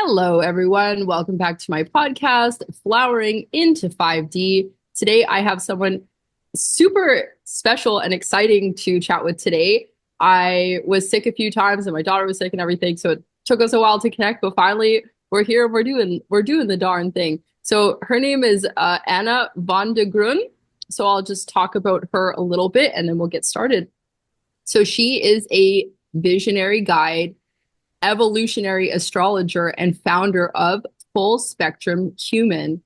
Hello, everyone. Welcome back to my podcast, Flowering into 5D. Today, I have someone super special and exciting to chat with today. I was sick a few times and my daughter was sick and everything, so it took us a while to connect, but finally we're here and we're doing the darn thing. So her name is Anna van de Grün. So I'll just talk about her a little bit and then we'll get started. So she is a visionary guide, evolutionary astrologer, and founder of FullSpectrumHuman.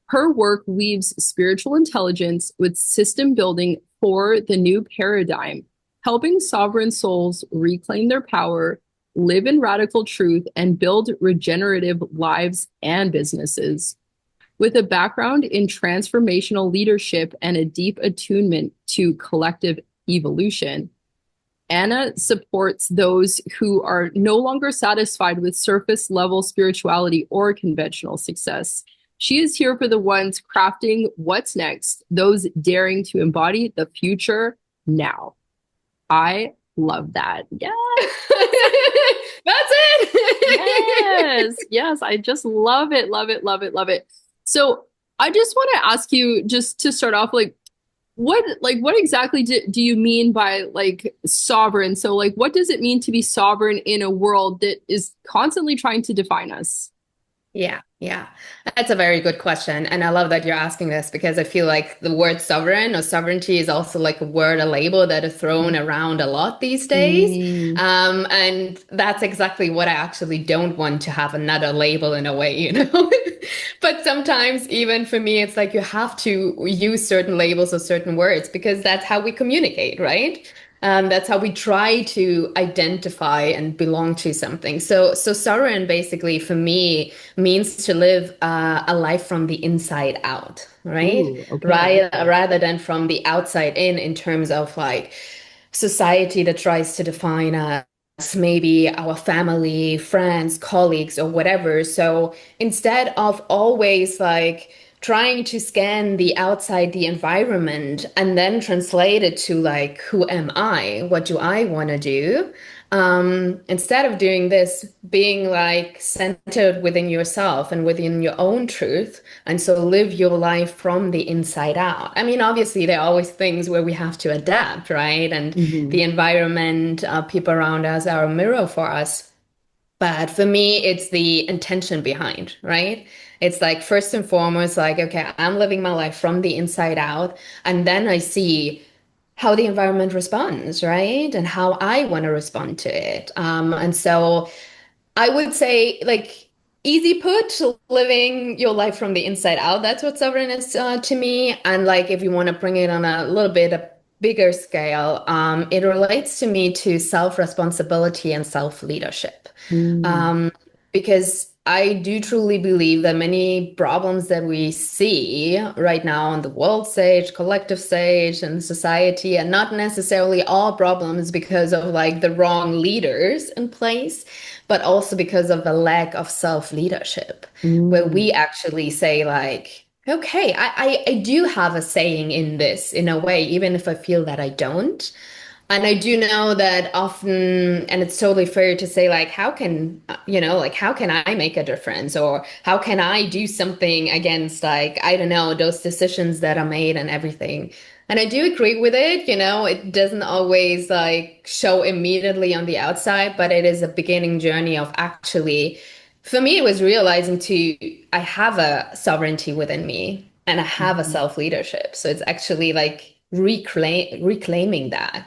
Her work weaves spiritual intelligence with system building for the new paradigm, helping sovereign souls reclaim their power, live in radical truth, and build regenerative lives and businesses. With a background in transformational leadership and a deep attunement to collective evolution, Anna supports those who are no longer satisfied with surface level spirituality or conventional success. She is here for the ones crafting what's next, those daring to embody the future now. I love that. Yes. That's it. Yes. I just love it, love it, love it, love it. So I just want to ask you, just to start off, what exactly do you mean by sovereign? So what does it mean to be sovereign in a world that is constantly trying to define us? Yeah. That's a very good question. And I love that you're asking this because I feel like the word sovereign or sovereignty is also like a word, a label that is thrown around a lot these days. Mm. And that's exactly what I actually don't want to have another label in a way, you know? But sometimes even for me, it's like you have to use certain labels or certain words because that's how we communicate, right? That's how we try to identify and belong to something. So sovereign basically for me means to live a life from the inside out, right? Ooh, okay. Rather than from the outside in terms of like society that tries to define us, maybe our family, friends, colleagues, or whatever. So instead of always like trying to scan the outside, the environment, and then translate it to like, who am I? What do I want to do? Instead of doing this, being like centered within yourself and within your own truth. And so live your life from the inside out. I mean, obviously, there are always things where we have to adapt, right? And Hmm. the environment, people around us are a mirror for us. But for me, it's the intention behind, right? It's like first and foremost, like, okay, I'm living my life from the inside out. And then I see how the environment responds, right? And how I want to respond to it. And so I would say, like, easy put, living your life from the inside out. That's what sovereign is to me. And like, if you want to bring it on a little bit a bigger scale, it relates to me to self-responsibility and self-leadership. Mm. Because I do truly believe that many problems that we see right now on the world stage, collective stage, and society, and not necessarily all problems because of like the wrong leaders in place, but also because of the lack of self-leadership, where Mm. we actually say like, okay, I do have a saying in this in a way, even if I feel that I don't. And I do know that often, and it's totally fair to say, like, how can, like, how can I make a difference? Or how can I do something against, like, I don't know, those decisions that are made and everything. And I do agree with it, it doesn't always like show immediately on the outside, but it is a beginning journey of actually, for me, it was realizing I have a sovereignty within me and I have a Mhm. self-leadership. So it's actually like reclaiming that,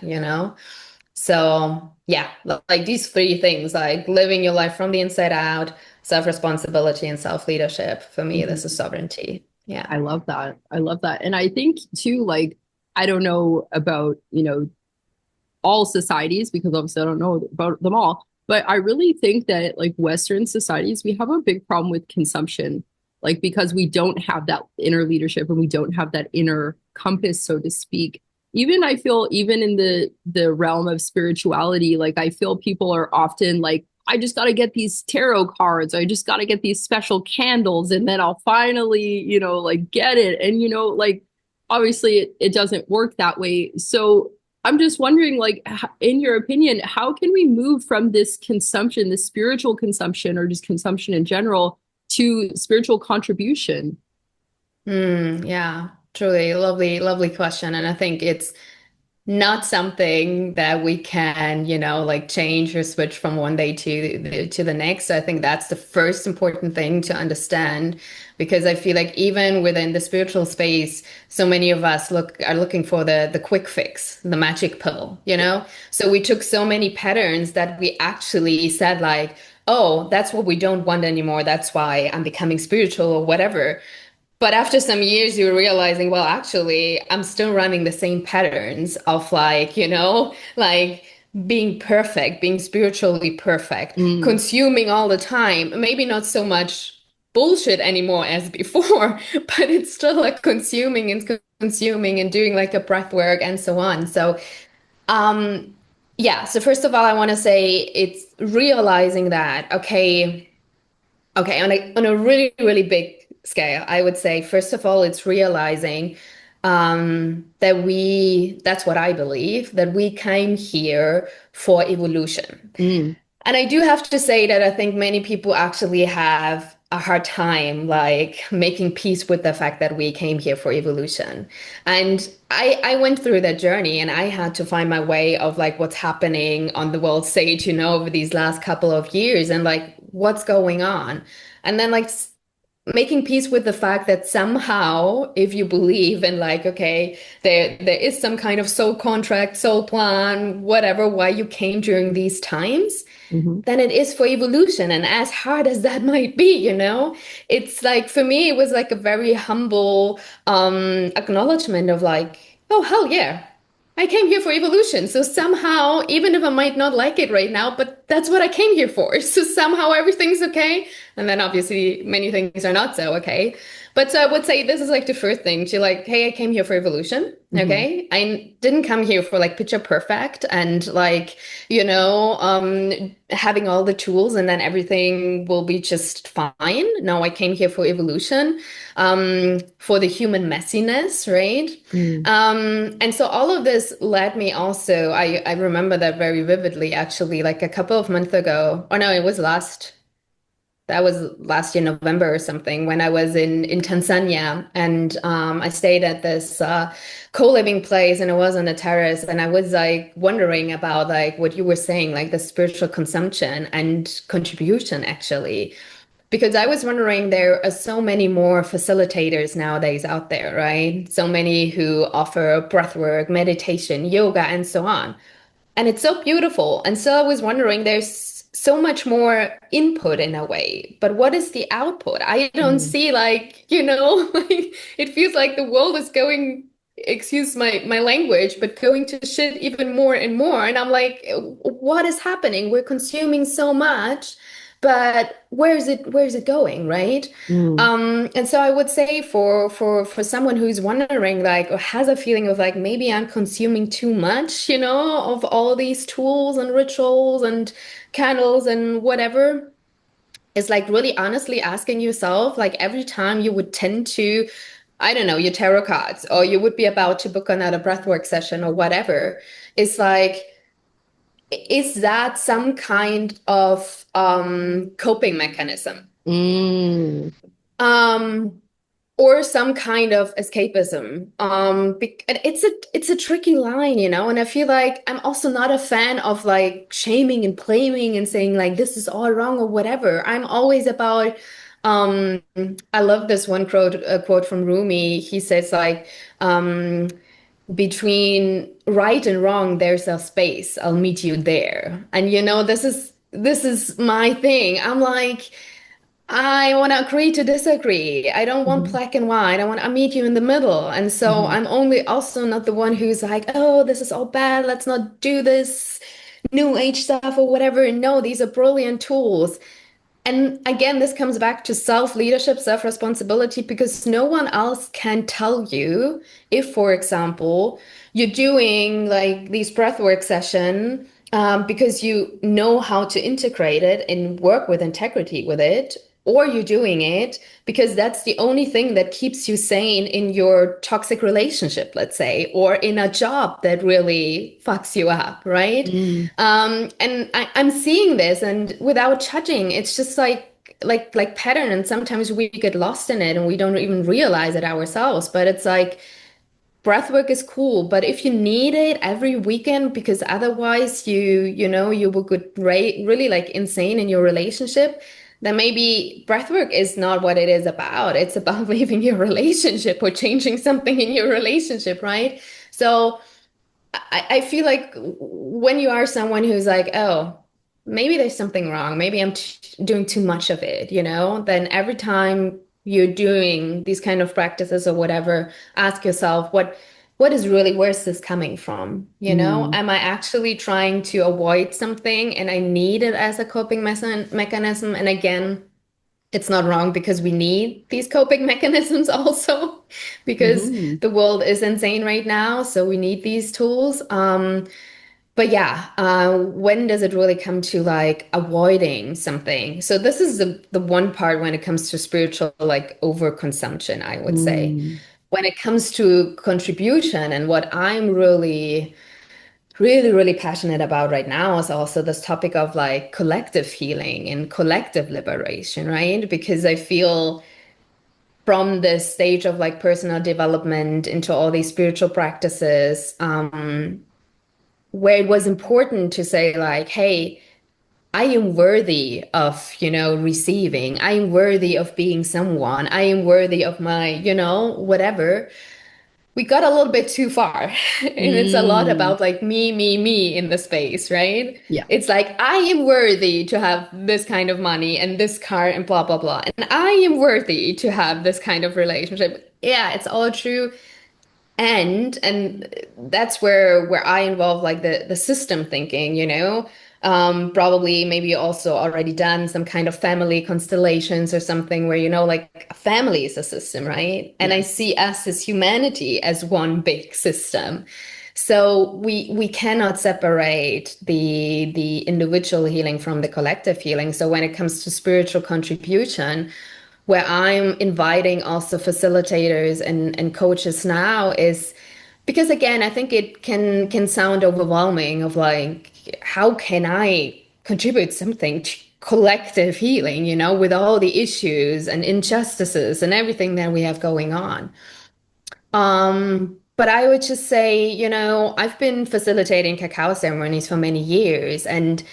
So yeah, like these three things, like living your life from the inside out, self-responsibility and self-leadership. For me, this is Mhm. sovereignty. Yeah. I love that. I love that. And I think too, I don't know about, all societies because obviously I don't know about them all, but I really think that Western societies, we have a big problem with consumption, because we don't have that inner leadership and we don't have that inner compass, so to speak. Even I feel even in the realm of spirituality, I feel people are often like, I just got to get these tarot cards. I just got to get these special candles and then I'll finally, get it. And, obviously it doesn't work that way. So I'm just wondering, like, in your opinion, how can we move from this consumption, this spiritual consumption, or just consumption in general, to spiritual contribution? Yeah, truly lovely, lovely question. And I think it's not something that we can, like change or switch from one day to the next. So I think that's the first important thing to understand, because I feel like even within the spiritual space, so many of us are looking for the quick fix, the magic pill, So we took so many patterns that we actually said like, oh, that's what we don't want anymore. That's why I'm becoming spiritual or whatever. But after some years, you're realizing, well, actually, I'm still running the same patterns of like, like being perfect, being spiritually perfect, Mm, consuming all the time. Maybe not so much bullshit anymore as before, but it's still like consuming and consuming and doing like a breath work and so on. So, um, yeah. So first of all, I want to say it's realizing that, okay, on a really, really big scale, I would say, first of all, it's realizing that's what I believe, that we came here for evolution. mm, And I do have to say that I think many people actually have a hard time like making peace with the fact that we came here for evolution. And I went through that journey and I had to find my way of like what's happening on the world stage, over these last couple of years and like what's going on. And then like making peace with the fact that somehow if you believe in like okay there is some kind of soul contract, soul plan, whatever, why you came during these times, mhm, than it is for evolution. And as hard as that might be, it's like for me, it was like a very humble acknowledgement of like, oh, hell yeah. I came here for evolution. So somehow, even if I might not like it right now, but that's what I came here for. So somehow everything's okay. And then obviously many things are not so okay. But so I would say this is like the first thing to like, hey, I came here for evolution. mhm, Okay. I didn't come here for like picture perfect and like, having all the tools and then everything will be just fine. No, I came here for evolution, for the human messiness, right? mm, And so all of this led me also, I remember that very vividly, actually, like a couple of months ago, or no, that was last year, November or something, when I was in Tanzania, and I stayed at this co-living place, and I was on a terrace, and I was like wondering about like what you were saying, like the spiritual consumption and contribution, actually, because I was wondering there are so many more facilitators nowadays out there, right? So many who offer breathwork, meditation, yoga, and so on. And it's so beautiful. And so I was wondering, there's so much more input in a way, but what is the output? I don't mm, see like, like it feels like the world is going, excuse my language, but going to shit even more and more. And I'm like, what is happening? We're consuming so much, but where's it going, right? mm, And so I would say for someone who's wondering like or has a feeling of like maybe I'm consuming too much, of all these tools and rituals and candles and whatever, is like really honestly asking yourself like every time you would tend to, I don't know, your tarot cards or you would be about to book another breathwork session or whatever, it's like is that some kind of coping mechanism? mm, Um, or some kind of escapism. And it's a tricky line, and I feel like I'm also not a fan of like shaming and blaming and saying like this is all wrong or whatever. I'm always about I love this one quote from Rumi. He says like between right and wrong there's a space. I'll meet you there. And this is my thing. I'm like I want to agree to disagree. I don't want mhm, black and white. I meet you in the middle. And so mhm, I'm only also not the one who's like, oh, this is all bad. Let's not do this new age stuff or whatever. No, these are brilliant tools. And again, this comes back to self-leadership, self-responsibility, because no one else can tell you if, for example, you're doing like these breathwork session because you know how to integrate it and work with integrity with it. or you're doing it because that's the only thing that keeps you sane in your toxic relationship, let's say, or in a job that really fucks you up, right? Mm. And I'm seeing this, and without judging, it's just like pattern, and sometimes we get lost in it and we don't even realize it ourselves. But it's like breath work is cool, but if you need it every weekend because otherwise you will get really like insane in your relationship, then maybe breath work is not what it is about. It's about leaving your relationship or changing something in your relationship, right? So I feel like when you are someone who's like, oh, maybe there's something wrong, maybe I'm doing too much of it, then every time you're doing these kind of practices or whatever, ask yourself, what is really, where's this coming from? Mm. Am I actually trying to avoid something and I need it as a coping mechanism? And again, it's not wrong because we need these coping mechanisms also because Hmm. the world is insane right now. So we need these tools. But yeah, when does it really come to like avoiding something? So this is the one part when it comes to spiritual like overconsumption, I would say. Mm. When it comes to contribution and what I'm really passionate about right now is also this topic of like collective healing and collective liberation, right? Because I feel from this stage of like personal development into all these spiritual practices, where it was important to say like, hey, I am worthy of, receiving. I am worthy of being someone. I am worthy of my, whatever. We got a little bit too far. And it's a lot Mm. about like me in the space, right? Yeah. It's like, I am worthy to have this kind of money and this car and blah, blah, blah. And I am worthy to have this kind of relationship. Yeah, it's all true. And that's where I involve like the system thinking, probably maybe also already done some kind of family constellations or something where like a family is a system, right? And I Yes. see us as humanity as one big system. So we cannot separate the individual healing from the collective healing. So when it comes to spiritual contribution, where I'm inviting also facilitators and coaches now is because again, I think it can sound overwhelming of like, how can I contribute something to collective healing, with all the issues and injustices and everything that we have going on. But I would just say, I've been facilitating cacao ceremonies for many years, and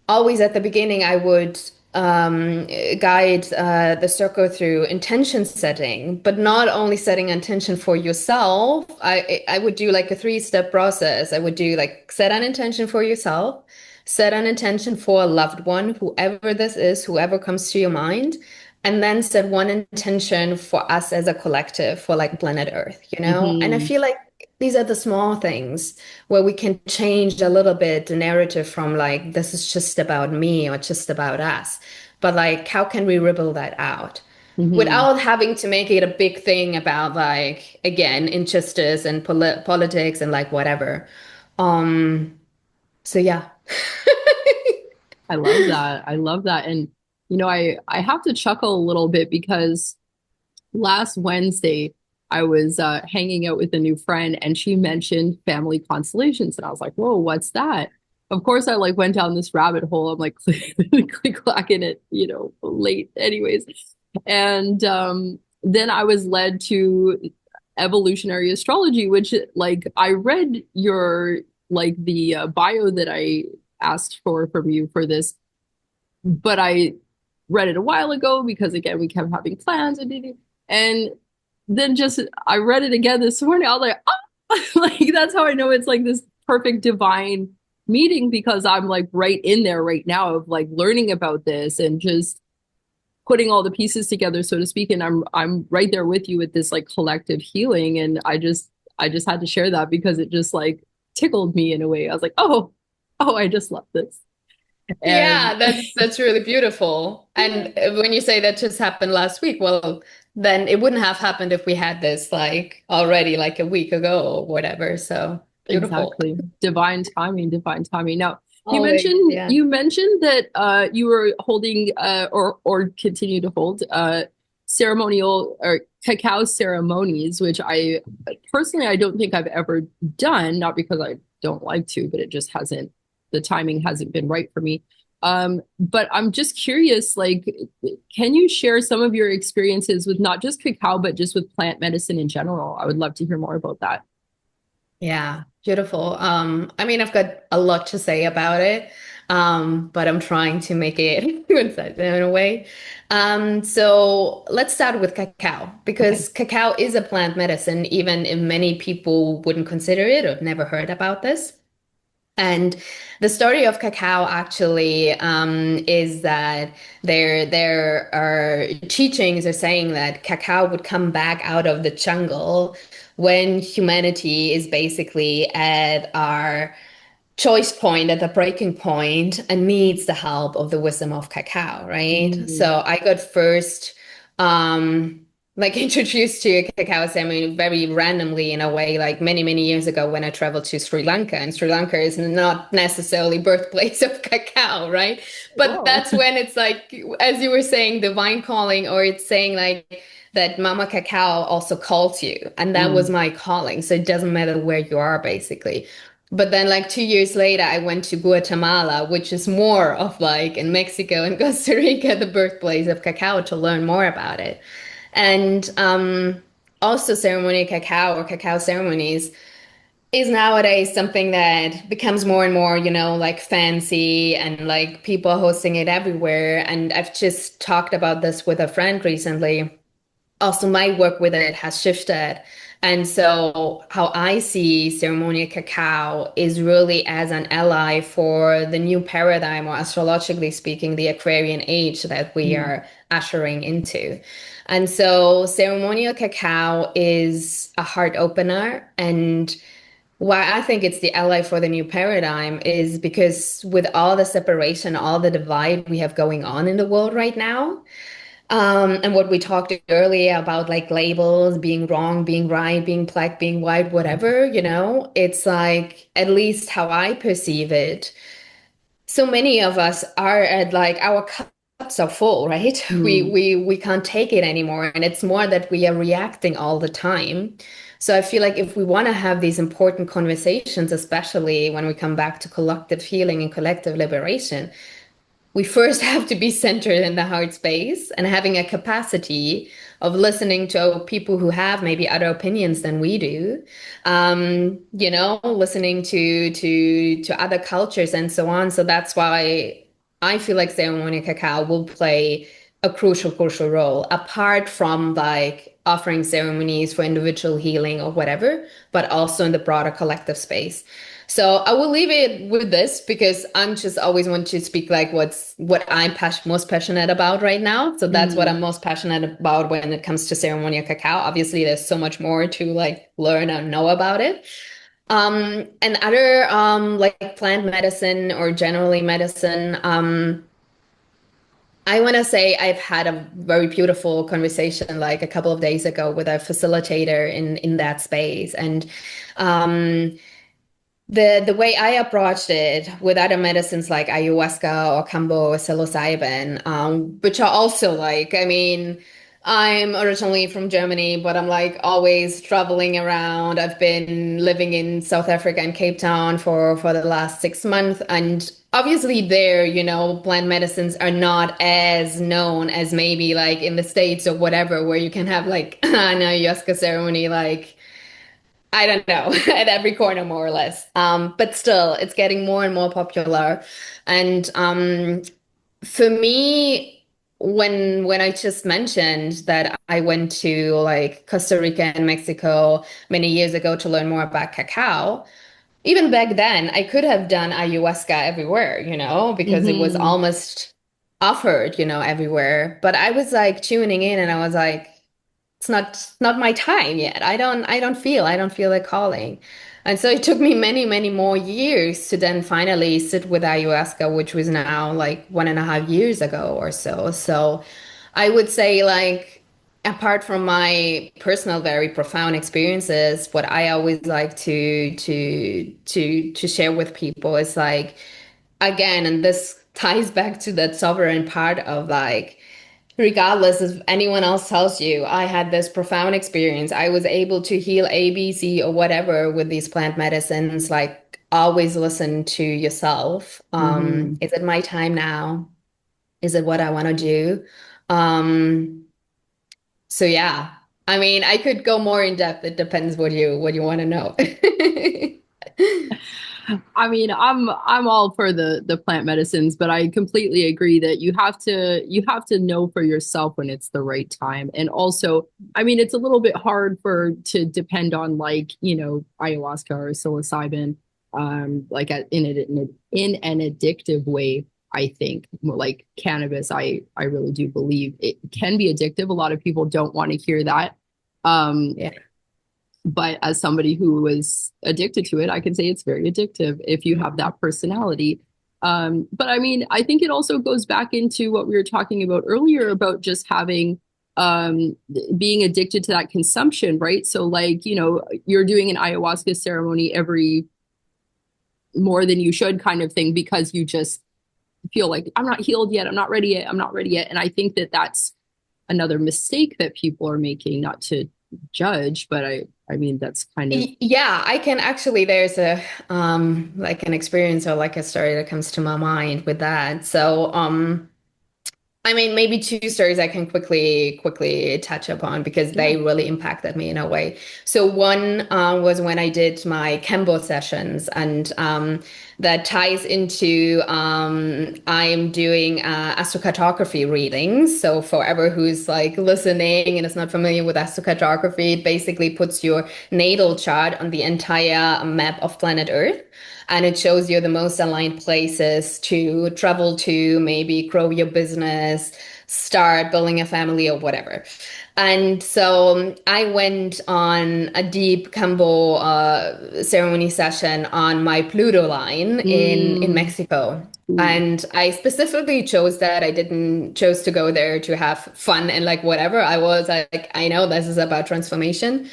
always at the beginning, I would guide the circle through intention setting, but not only setting intention for yourself. I would do like a three-step process. I would do like set an intention for yourself, set an intention for a loved one, whoever this is, whoever comes to your mind, and then set one intention for us as a collective, for like planet Earth, And I Hmm. feel like these are the small things where we can change a little bit the narrative from like, this is just about me or just about us. But like, how can we ripple that out Hmm. without having to make it a big thing about like, again, injustice and politics and like whatever. So yeah. I love that. I love that. And I have to chuckle a little bit because last Wednesday I was hanging out with a new friend and she mentioned family constellations and I was like, "Whoa, what's that?" Of course, I like went down this rabbit hole. I'm like clacking it, late anyways. And then I was led to evolutionary astrology, which like I read your like the bio that I asked for from you for this, but I read it a while ago because again we kept having plans and then just I read it again this morning. I was like, oh, like that's how I know it's like this perfect divine meeting because I'm like right in there right now of like learning about this and just putting all the pieces together, so to speak. And I'm right there with you with this like collective healing. And I just had to share that because it just like tickled me in a way. I was like, oh, I just love this. And Yeah, that's really beautiful. yeah, And when you say that just happened last week, well, then it wouldn't have happened if we had this like already like a week ago or whatever. So beautiful. exactly. Divine timing, divine timing. Now, Always, yeah. you mentioned that you were holding or continue to hold ceremonial or cacao ceremonies, which I personally I don't think I've ever done, not because I don't like to, but it just hasn't the timing hasn't been right for me. But I'm just curious, like, can you share some of your experiences with not just cacao, but just with plant medicine in general? I would love to hear more about that. Yeah, beautiful. I mean, I've got a lot to say about it, but I'm trying to make it concise in a way. So let's start with cacao, Okay. because cacao is a plant medicine, even if many people wouldn't consider it or have never heard about this. And the story of cacao actually is that there are teachings are saying that cacao would come back out of the jungle when humanity is basically at our choice point, at the breaking point, and needs the help of the wisdom of cacao, right? Mm. So I got first um like introduced to cacao ceremony very randomly in a way, like many, many years ago when I traveled to Sri Lanka. And Sri Lanka is not necessarily birthplace of cacao, right? But Whoa. that's when it's like, as you were saying, divine calling, or it's saying like that Mama Cacao also calls you. And that was Mm. my calling. So it doesn't matter where you are, basically. But then, like 2 years later, I went to Guatemala, which is more of like in Mexico and Costa Rica, the birthplace of cacao, to learn more about it. And also, ceremonial cacao or cacao ceremonies is nowadays something that becomes more and more, like fancy and like people hosting it everywhere. And I've just talked about this with a friend recently. Also, my work with it has shifted. And so, how I see ceremonial cacao is really as an ally for the new paradigm, or astrologically speaking, the Aquarian age that we Mm. are ushering into. And so, ceremonial cacao is a heart opener. And why I think it's the ally for the new paradigm is because with all the separation, all the divide we have going on in the world right now, and what we talked earlier about like labels, being wrong, being right, being black, being white, whatever, it's like, at least how I perceive it, so many of us are at like our cups are full, right? Mm. We can't take it anymore. And it's more that we are reacting all the time. So I feel like if we want to have these important conversations, especially when we come back to collective healing and collective liberation, we first have to be centered in the heart space and having a capacity of listening to people who have maybe other opinions than we do, listening to other cultures and so on. So that's why I feel like ceremonial cacao will play a crucial role, apart from like offering ceremonies for individual healing or whatever, but also in the broader collective space. So I will leave it with this, because I'm just always want to speak like what I'm most passionate about right now. So that's what Mm. I'm most passionate about when it comes to ceremonial cacao. Obviously, there's so much more to like learn and know about it. And other like plant medicine or generally medicine, I want to say I've had a very beautiful conversation like a couple of days ago with a facilitator in that space. And um the way I approached it with other medicines like ayahuasca or kambo or psilocybin, which are also like, I mean, I'm originally from Germany, but I'm like always traveling around. I've been living in South Africa and Cape Town for the last 6 months. And obviously there, plant medicines are not as known as maybe like in the States or whatever, where you can have like an ayahuasca ceremony, like I don't know, at every corner, more or less. But still, it's getting more and more popular. And for me, when I just mentioned that I went to like Costa Rica and Mexico many years ago to learn more about cacao, even back then, I could have done ayahuasca everywhere, because it was Hmm. almost offered, everywhere. But I was like tuning in, and I was like, it's not my time yet. I don't feel like calling. And so it took me many, many more years to then finally sit with ayahuasca, which was now like 1.5 years ago or so. So I would say, like, apart from my personal, very profound experiences, what I always like to share with people is like, again, and this ties back to that sovereign part of like, regardless of anyone else tells you, I had this profound experience. I was able to heal A, B, C, or whatever with these plant medicines. Like, always listen to yourself. Hmm. Is it my time now? Is it what I want to do? Um, so yeah, I mean, I could go more in depth. It depends what you want to know. I mean, I'm all for the plant medicines, but I completely agree that you have to know for yourself when it's the right time. And also, I mean, it's a little bit hard for to depend on like, you know, ayahuasca or psilocybin like in an addictive way. I think like cannabis, I really do believe it can be addictive. A lot of people don't want to hear that. Um, Yeah. but as somebody who was addicted to it, I can say it's very addictive if you have that personality. But I mean, I think it also goes back into what we were talking about earlier about just having being addicted to that consumption, right? So, like, you know, you're doing an ayahuasca ceremony every more than you should kind of thing because you just feel like I'm not healed yet, I'm not ready yet, I'm not ready yet. And I think that that's another mistake that people are making, not to judge, but I mean that's kind of Yeah, I can actually, there's a like an experience or like a story that comes to my mind with that. So I mean, maybe two stories I can quickly touch upon because yeah. they really impacted me in a way. So one was when I did my Kembo sessions, and that ties into I'm doing astrocartography readings. So for ever who's like listening and is not familiar with astrocartography, it basically puts your natal chart on the entire map of planet Earth. And it shows you the most aligned places to travel to, maybe grow your business, start building a family or whatever. And so I went on a deep Cambo ceremony session on my Pluto line in Mm, Mexico. ooh. And I specifically chose that. I didn't chose to go there to have fun and like whatever. I was like, I know this is about transformation.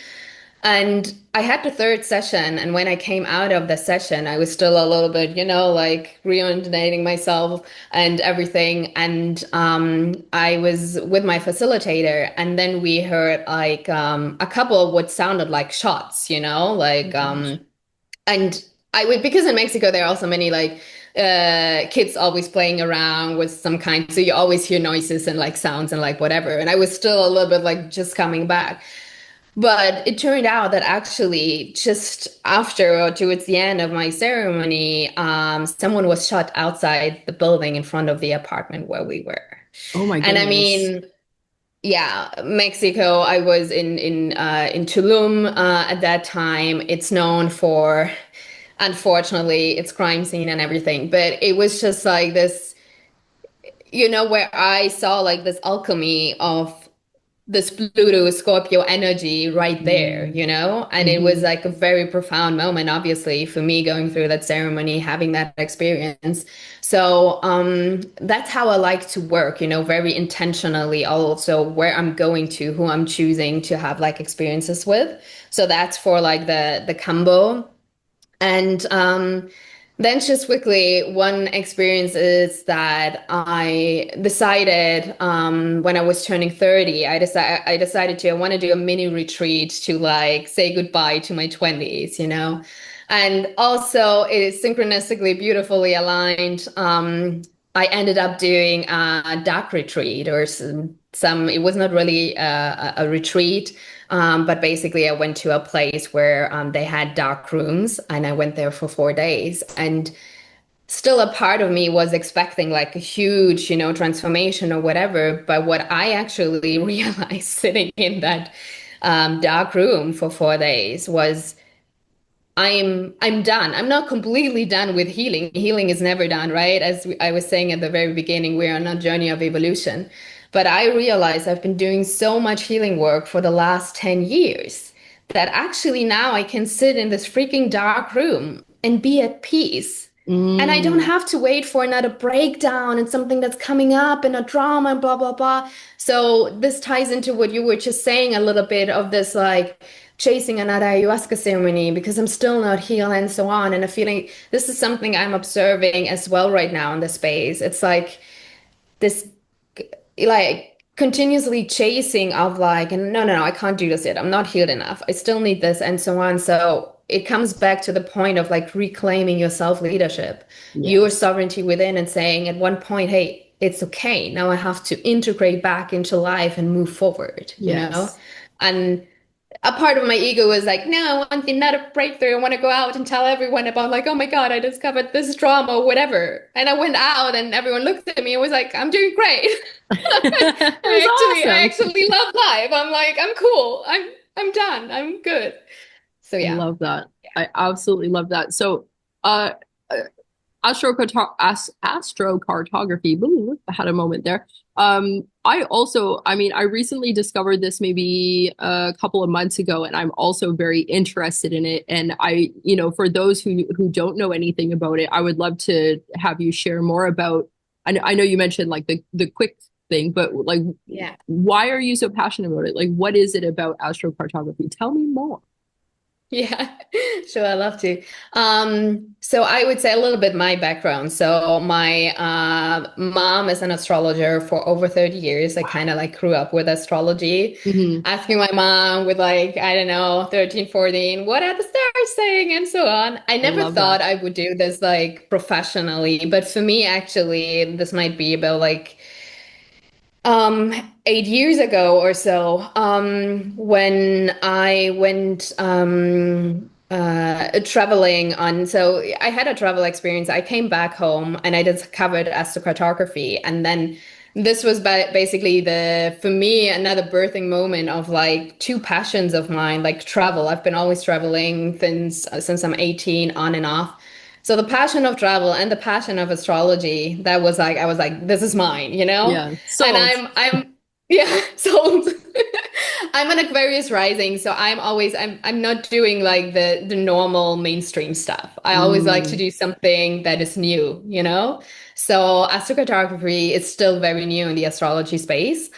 And I had the third session, and when I came out of the session, I was still a little bit, you know, like rejuvenating myself and everything. And I was with my facilitator, and then we heard like a couple of what sounded like shots, you know, Oh like gosh. and I would, because in Mexico there are also many like kids always playing around with some kind, so you always hear noises and like sounds and like whatever. And I was still a little bit like just coming back. But it turned out that actually, just after or towards the end of my ceremony, someone was shot outside the building in front of the apartment where we were. Oh my And I goodness. mean, yeah, Mexico. I was in Tulum at that time. It's known for, unfortunately, its crime scene and everything. But it was just like this, you know, where I saw like this alchemy of this Pluto Scorpio energy right there, Mm, you know? And it was hmm. like a very profound moment, obviously, for me going through that ceremony, having that experience. So that's how I like to work, you know, very intentionally, also where I'm going to, who I'm choosing to have like experiences with. So that's for like the combo. And then just quickly, one experience is that I decided when I was turning 30, I decided I want to do a mini retreat to like say goodbye to my 20s, you know. And also it is synchronistically beautifully aligned. I ended up doing a dark retreat or some it was not really a retreat. But basically, I went to a place where they had dark rooms, and I went there for 4 days. And still, a part of me was expecting like a huge, you know, transformation or whatever. But what I actually realized sitting in that dark room for 4 days was I'm done. I'm not completely done with healing. Healing is never done, right? As I was saying at the very beginning, we're on a journey of evolution. But I realized I've been doing so much healing work for the last 10 years that actually now I can sit in this freaking dark room and be at peace. And I don't Mm. have to wait for another breakdown and something that's coming up and a drama and blah, blah, blah. So this ties into what you were just saying a little bit of this like chasing another ayahuasca ceremony because I'm still not healed and so on. And I feel like this is something I'm observing as well right now in the space. It's like this like continuously chasing of like, no, no, no, I can't do this yet. I'm not healed enough. I still need this and so on. So it comes back to the point of like reclaiming your self-leadership, your Yes. sovereignty within, and saying at one point, hey, it's okay. Now I have to integrate back into life and move forward, you know? Yes. And a part of my ego was like, no, I want another breakthrough. I want to go out and tell everyone about like, oh my God, I discovered this drama or whatever. And I went out and everyone looked at me and was like, I'm doing great. It was I awesome. actually love life. I'm like, I'm cool. I'm done. I'm good. So I yeah. love that. I absolutely love that. So, uh, uh, astrocartography. Ooh, I had a moment there. I mean, I recently discovered this maybe a couple of months ago, and I'm also very interested in it. And for those who don't know anything about it, I would love to have you share more about. I know you mentioned like the quick thing, but like, Yeah. why are you so passionate about it? Like, what is it about astrocartography? Tell me more. Yeah, sure, I love to. So I would say a little bit my background. So my mom is an astrologer for over 30 years. I kind of like grew up with astrology, Hmm. asking my mom with like, I don't know, 13, 14, what are the stars saying and so on. I I never love that. thought I would do this like professionally, but for me, actually, this might be about like 8 years ago or so, when I went traveling on, so I had a travel experience. I came back home and I discovered astrocartography, and then this was basically for me another birthing moment of like two passions of mine, like travel. I've been always traveling since I'm 18, on and off. So the passion of travel and the passion of astrology, that was like, I was like, this is mine, you know? Yeah. And Sold. yeah, sold. I'm an Aquarius rising, so I'm not doing like the normal mainstream stuff. I always like to Mm, do something that is new, you know? So astrocartography is still very new in the astrology space.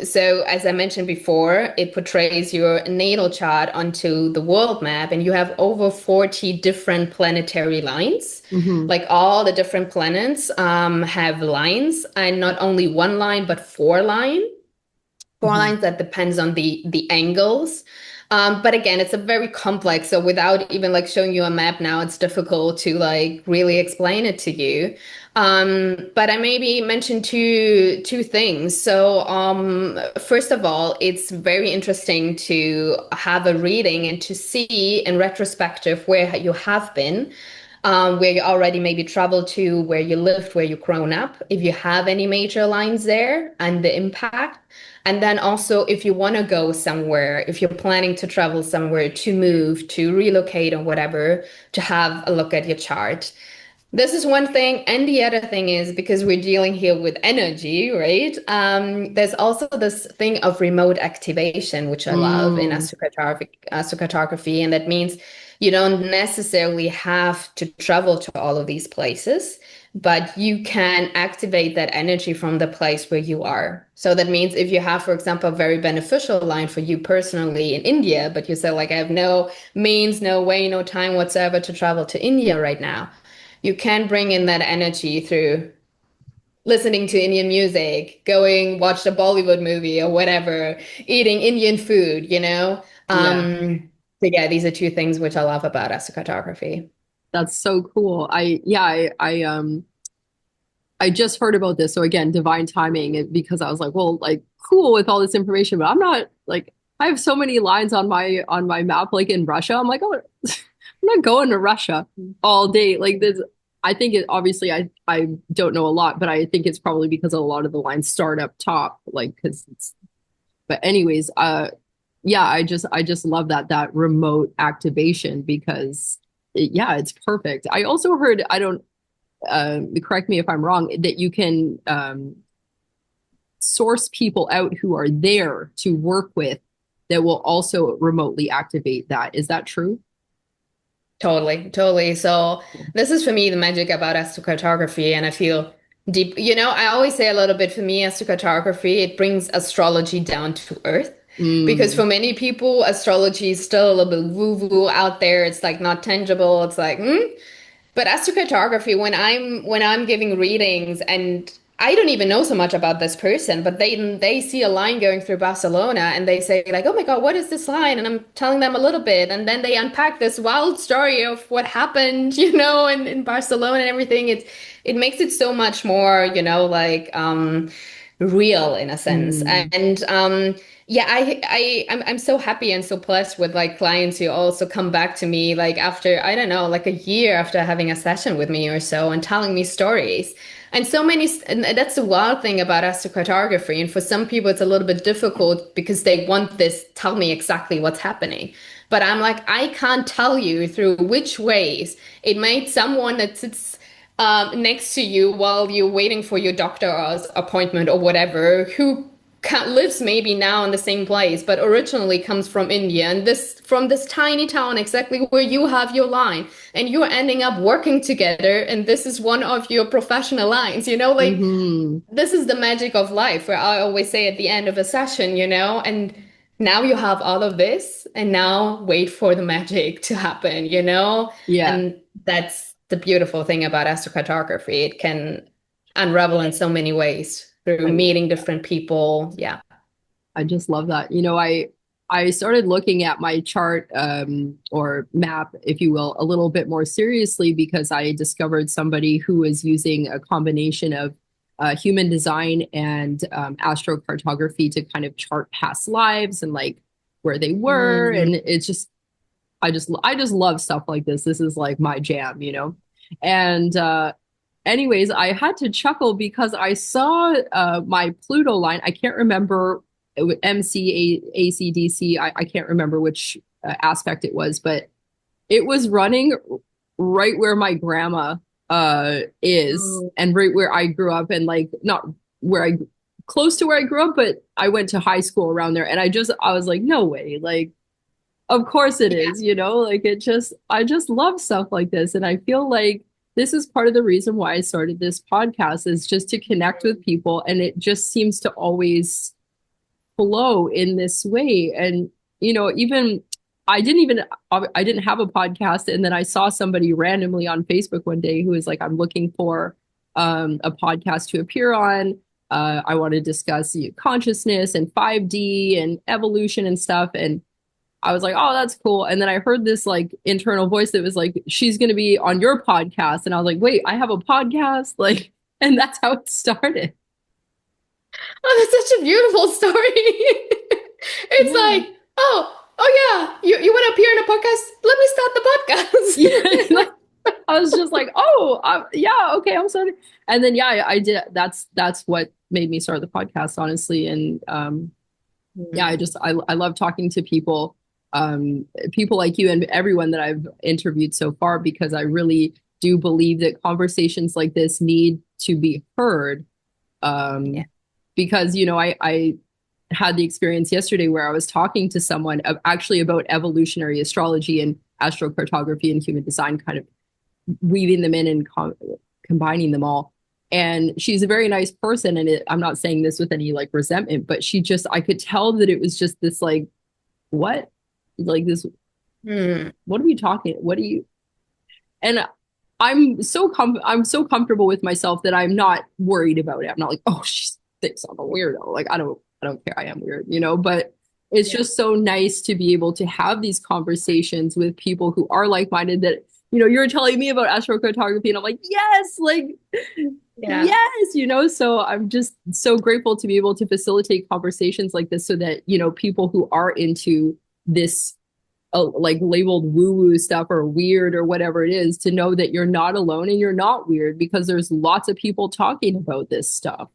So as I mentioned before, it portrays your natal chart onto the world map, and you have over 40 different planetary lines. hmm. Like all the different planets have lines, and not only one line, but four Hmm. lines that depends on the angles. But again, it's a very complex. So without even like showing you a map now, it's difficult to like really explain it to you. But I maybe mention two things. So first of all, it's very interesting to have a reading and to see in retrospective where you have been, where you already maybe traveled to, where you lived, where you've grown up, if you have any major lines there and the impact. And then also, if you want to go somewhere, if you're planning to travel somewhere, to move, to relocate, or whatever, to have a look at your chart. This is one thing. And the other thing is because we're dealing here with energy, right? There's also this thing of remote activation, which I love in Mm, astrocartography. And that means you don't necessarily have to travel to all of these places, but you can activate that energy from the place where you are. So that means if you have, for example, a very beneficial line for you personally in India, but you say, like, I have no means, no way, no time whatsoever to travel to India right now, you can bring in that energy through listening to Indian music, going watch a Bollywood movie or whatever, eating Indian food, you know? yeah, So yeah, these are two things which I love about astrocartography. that's so cool. I just heard about this. So again, divine timing, because I was like, well, like cool with all this information, but I'm not like I have so many lines on my map, like in Russia. I'm like, oh, I'm not going to Russia all day. Like this, I think it obviously I don't know a lot, but I think it's probably because a lot of the lines start up top, like because it's. But anyways, yeah, I just love that remote activation because yeah, it's perfect. I also heard I don't correct me if I'm wrong that you can source people out who are there to work with that will also remotely activate that. Is that true? Totally, totally. So this is for me the magic about astrocartography, and I feel deep. I always say a little bit for me, astrocartography, it brings astrology down to earth. Because Mm, for many people, astrology is still a little bit woo-woo out there. It's like not tangible. It's like, But astrocartography, when I'm giving readings and I don't even know so much about this person, but they see a line going through Barcelona and they say like, "Oh my God, what is this line?" And I'm telling them a little bit, and then they unpack this wild story of what happened, in Barcelona and everything. It makes it so much more, like real in a sense. mm, And yeah, I'm so happy and so blessed with like clients who also come back to me like after, I don't know, like a year after having a session with me or so and telling me stories. And so many, and that's the wild thing about astrocartography. And for some people, it's a little bit difficult because they want this, tell me exactly what's happening. But I'm like, I can't tell you through which ways it made someone that sits next to you while you're waiting for your doctor's appointment or whatever, who lives maybe now in the same place, but originally comes from India and from this tiny town exactly where you have your line, and you're ending up working together, and this is one of your professional lines, like hmm. this is the magic of life, where I always say at the end of a session, and now you have all of this, and now wait for the magic to happen, Yeah. and that's the beautiful thing about astrocartography. It can unravel in so many ways through I meeting different people. Yeah. I just love that. I started looking at my chart or map, if you will, a little bit more seriously because I discovered somebody who was using a combination of human design and astrocartography to kind of chart past lives and like where they were. Mm. And it's just I just love stuff like this. This is like my jam. And anyways, I had to chuckle because I saw my Pluto line. I can't remember MC, ACDC. I can't remember which aspect it was, but it was running right where my grandma is Oh, and right where I grew up, and like not where I close to where I grew up, but I went to high school around there. And I was like, no way. Like, of course it yeah. is. Like I just love stuff like this. And I feel like this is part of the reason why I started this podcast is just to connect with people. And it just seems to always flow in this way. And, even I didn't have a podcast. And then I saw somebody randomly on Facebook one day who was like, I'm looking for a podcast to appear on. I want to discuss consciousness and 5D and evolution and stuff. And I was like, oh, that's cool. And then I heard this like internal voice that was like, she's going to be on your podcast. And I was like, wait, I have a podcast? Like, and that's how it started. Oh, that's such a beautiful story. It's Yeah. like, oh yeah, you want to appear in a podcast? Let me start Yeah. the podcast. I was just like, oh, yeah, okay, I'm sorry. And then, yeah, I did. That's what made me start the podcast, honestly. And yeah, Mm. I love talking to people like you and everyone that I've interviewed so far, because I really do believe that conversations like this need to be heard. Yeah. Um, because I had the experience yesterday where I was talking to someone actually about evolutionary astrology and astrocartography and human design, kind of weaving them in and combining them all. And she's a very nice person, and I'm not saying this with any like resentment, but I could tell that it was just this like, what, like this, Mm. what are we talking? What are you? And I'm so comfortable with myself that I'm not worried about it. I'm not like, oh, she thinks I'm a weirdo. Like I don't care. I am weird. But it's Yeah. just so nice to be able to have these conversations with people who are like-minded, that you're telling me about astrocartography and I'm like, yes, like Yeah. yes. So I'm just so grateful to be able to facilitate conversations like this so that people who are into this like labeled woo-woo stuff or weird or whatever it is, to know that you're not alone and you're not weird, because there's lots of people talking about this stuff.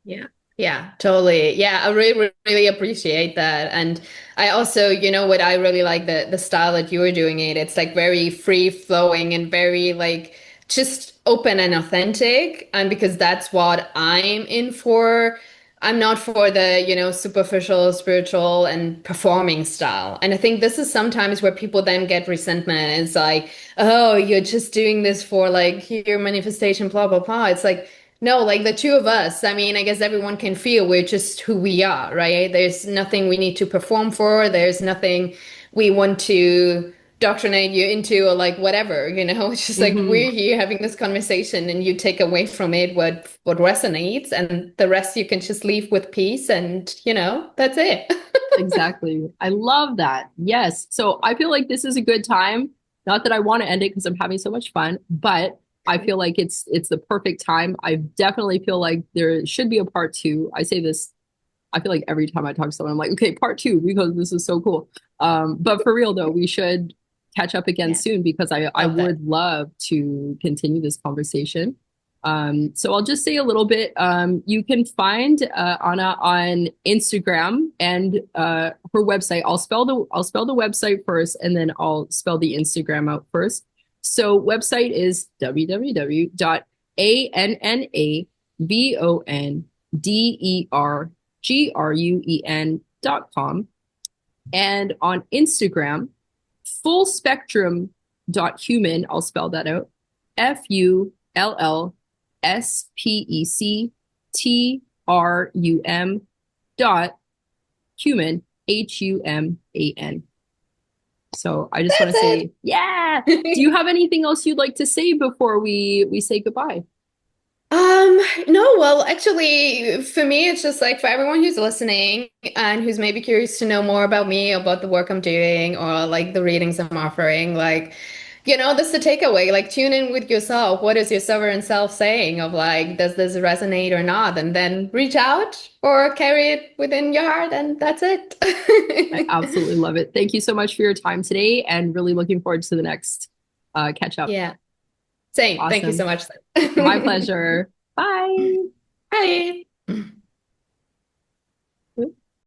Yeah. Yeah, totally. Yeah, I really, really appreciate that. And I also, what I really like the style that you were doing it. It's like very free flowing and very like just open and authentic. And because that's what I'm in for. I'm not for the, superficial, spiritual, and performing style. And I think this is sometimes where people then get resentment. It's like, oh, you're just doing this for like your manifestation, blah, blah, blah. It's like, no, like the two of us, I mean, I guess everyone can feel we're just who we are, right? There's nothing we need to perform for. There's nothing we want to doctrinate you into or like whatever, it's just like Hmm. we're here having this conversation and you take away from it what resonates and the rest you can just leave with peace and that's it. Exactly. I love that. Yes. So I feel like this is a good time. Not that I want to end it because I'm having so much fun, but I feel like it's the perfect time. I definitely feel like there should be a part two. I say this, I feel like every time I talk to someone, I'm like, okay, part two, because this is so cool. But for real though, we should catch up again Yeah, soon because I love that. would love to continue this conversation. So I'll just say a little bit. You can find Anna on Instagram and her website. I'll spell the website first, and then I'll spell the Instagram out first. So website is www.annabondergruen.com. And on Instagram, FullSpectrum.human. I'll spell that out. FullSpectrum.human, HUMAN. So I just want That's to say, yeah. Do you it. have anything else you'd like to say before we say goodbye? No, well, actually, for me, it's just like for everyone who's listening and who's maybe curious to know more about me, about the work I'm doing, or like the readings I'm offering, like, this is the takeaway. Like, tune in with yourself. What is your sovereign self saying of like, does this resonate or not? And then reach out or carry it within your heart, and that's I it. absolutely love it. Thank you so much for your time today and really looking forward to the next catch up. Yeah, same. Thank you so Awesome. much. My pleasure. Bye. Bye.